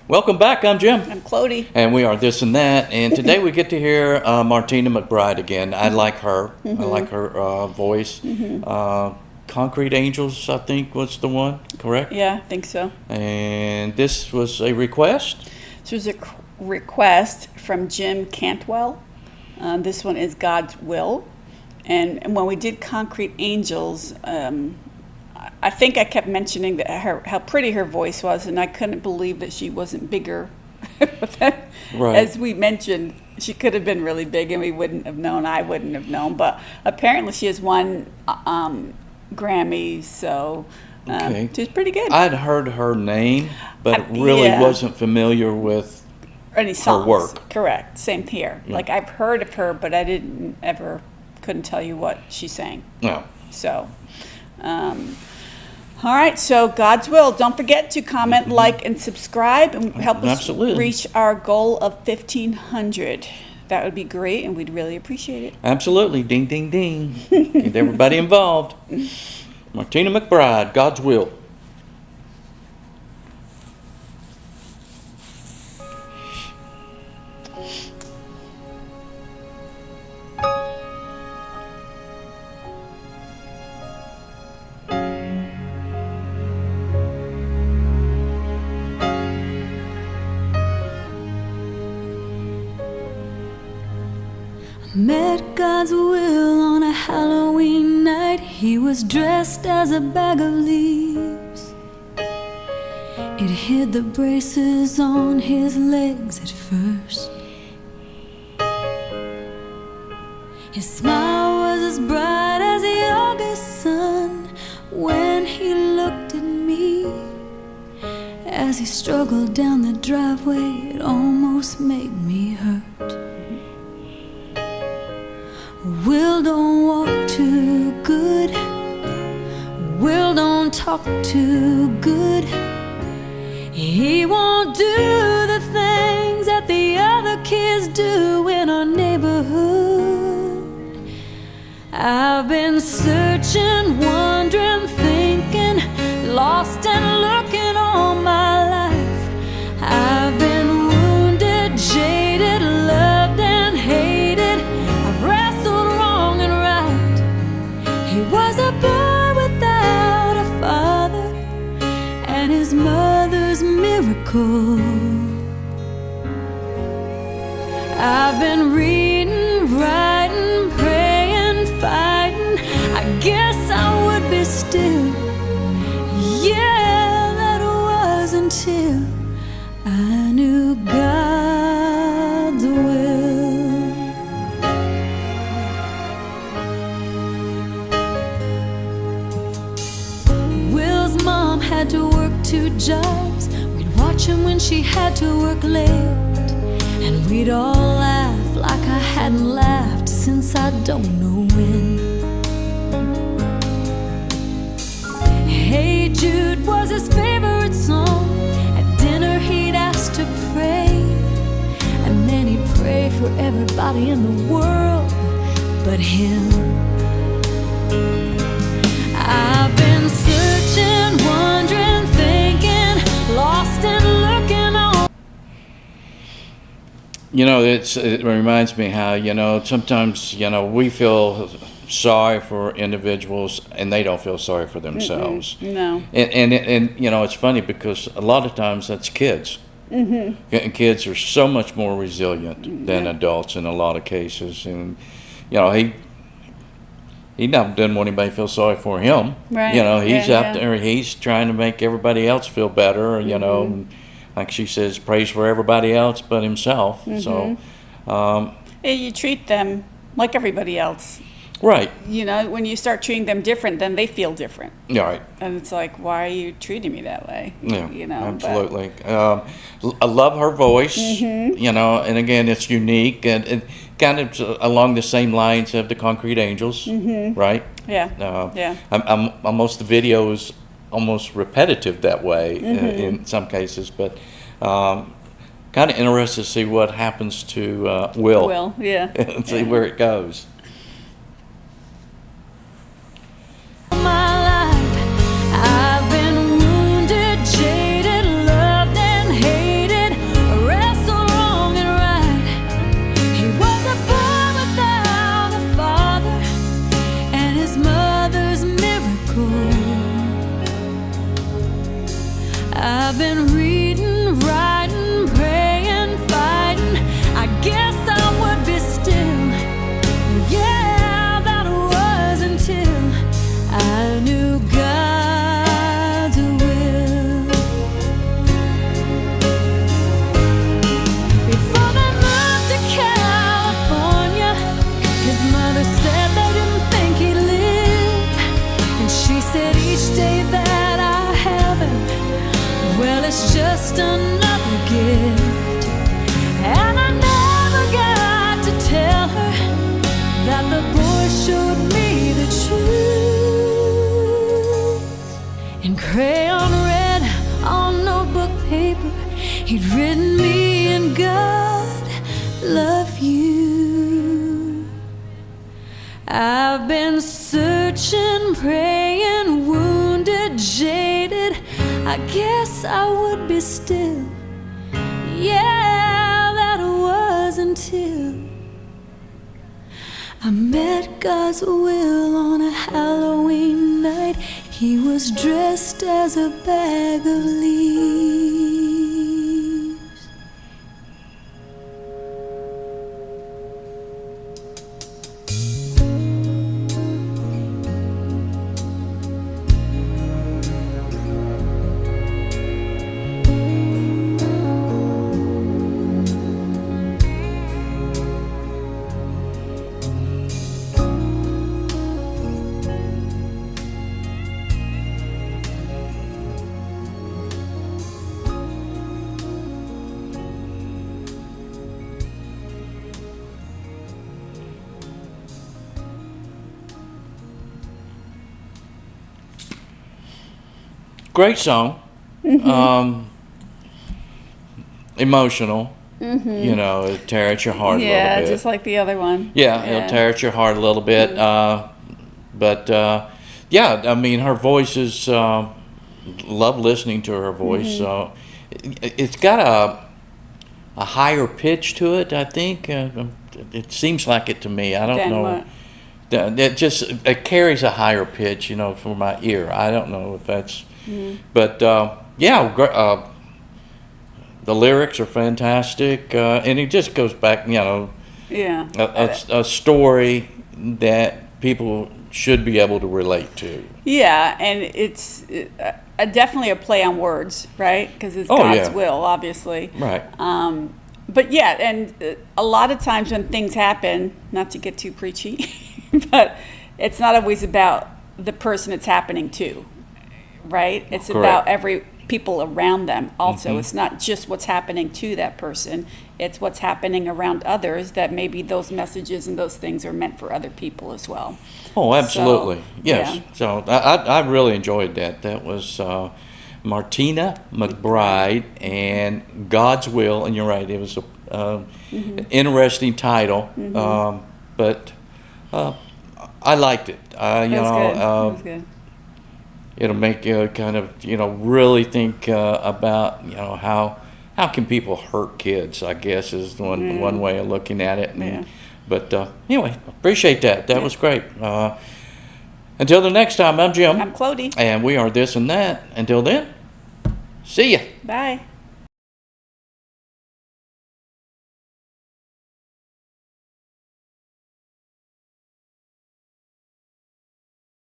Welcome back. I'm Jim. I'm Clody. And we are This and That. And today we get to hear Martina McBride again. I like her. I like her voice. Concrete Angels, I think, was the one, correct? Yeah, I think so. And this was a request? This was a request from Jim Cantwell. This one is God's Will. And when we did Concrete Angels, I think I kept mentioning that how pretty her voice was, and I couldn't believe that she wasn't bigger. Right. As we mentioned, she could have been really big, and we wouldn't have known. I wouldn't have known. But apparently, she has won Grammys, so Okay. she's pretty good. I'd heard her name, but really wasn't familiar with any songs. her work. Correct. Same here. Yeah. Like, I've heard of her, but I couldn't tell you what she sang. No. So, all right, so God's Will. Don't forget to comment, like, and subscribe, and help us reach our goal of 1,500. That would be great, and we'd really appreciate it. Absolutely. Ding, ding, ding. Get everybody involved. Martina McBride, God's Will. Met God's will on a Halloween night. He was dressed as a bag of leaves. It hid the braces on his legs at first. His smile was as bright as the August sun when he looked at me. As he struggled down the driveway, it almost made me hurt. Will don't walk too good. Will don't talk too good. He won't do the things that the other kids do in our neighborhood. I've been searching, wondering, thinking, lost and looking all my life. I've been wounded, jaded, loved and hated. I've wrestled wrong and right. He was a boy without a father, and his mother's miracle. I've been reading, writing, praying, fighting. I guess I would be still. Yeah, that was until I knew God's will. Will's mom had to work 2 jobs. We'd watch him when she had to work late, and we'd all laugh like I hadn't laughed since I don't know when. Hey Jude was his favorite song. At dinner he'd ask to pray, and then he'd pray for everybody in the world but him. I've been searching, wondering, thinking, lost and looking on. You know, it reminds me how, sometimes, we feel sorry for individuals and they don't feel sorry for themselves. No. And it's funny because a lot of times that's kids. And kids are so much more resilient than adults in a lot of cases. And, he never didn't want anybody to feel sorry for him. Right. He's out there, he's trying to make everybody else feel better, and like she says, prays for everybody else but himself. So, You treat them like everybody else. right. When you start treating them different, then they feel different. Yeah, right. And it's like, why are you treating me that way? Yeah, absolutely. I love her voice, and again, it's unique and kind of along the same lines of the Concrete Angels, right? Yeah. Yeah. I'm almost, the video is almost repetitive that way in some cases, but kind of interested to see what happens to Will. Will, yeah. And see where it goes. My life, I've been wounded, jaded, loved and hated. miracle. I've been reading, writing, praying, fighting. I guess I would be still. Yeah, that was until I knew God's will. Before they moved to California, his mother said they didn't think he'd live. And she said each day that I have him, well, it's just another gift. And I never got to tell her that the boy showed me the truth. In crayon red on notebook paper, he'd written me, and God love you. I've been searching, praying, wounded, jaded. I guess I would be still. Yeah, that was until I met God's will on a Halloween night. He was dressed as a bag of leaves. Great song. Emotional. You know, it tear at your heart a little Yeah, bit. just like the other one. Yeah, it'll tear at your heart a little bit. But yeah, I mean, her voice is, love listening to her voice. It's got a higher pitch to it, I think. It seems like it to me. I don't Then know. what? It carries a higher pitch, you know, for my ear. I don't know if that's, but yeah, the lyrics are fantastic, and it just goes back, you know, Yeah. a story that people should be able to relate to. Yeah, and it's definitely a play on words, right? Because it's Oh, God's yeah. will, obviously. Right. But yeah, and a lot of times when things happen, not to get too preachy, but it's not always about the person it's happening to, right? It's Correct. about people around them also. It's not just what's happening to that person, it's what's happening around others, that maybe those messages and those things are meant for other people as well. Oh, absolutely. So, Yes. yeah. So I really enjoyed that. That was Martina, McBride, and God's Will. And you're right, it was an interesting title, but I liked it. You That was know, good. That was good. it'll make you kind of, you know, really think about, you know, how can people hurt kids, I guess, is one way of looking at it. And, Yeah. But anyway, appreciate that. That was great. Until the next time, I'm Jim. I'm Clody. And we are This and That. Until then, see ya. Bye.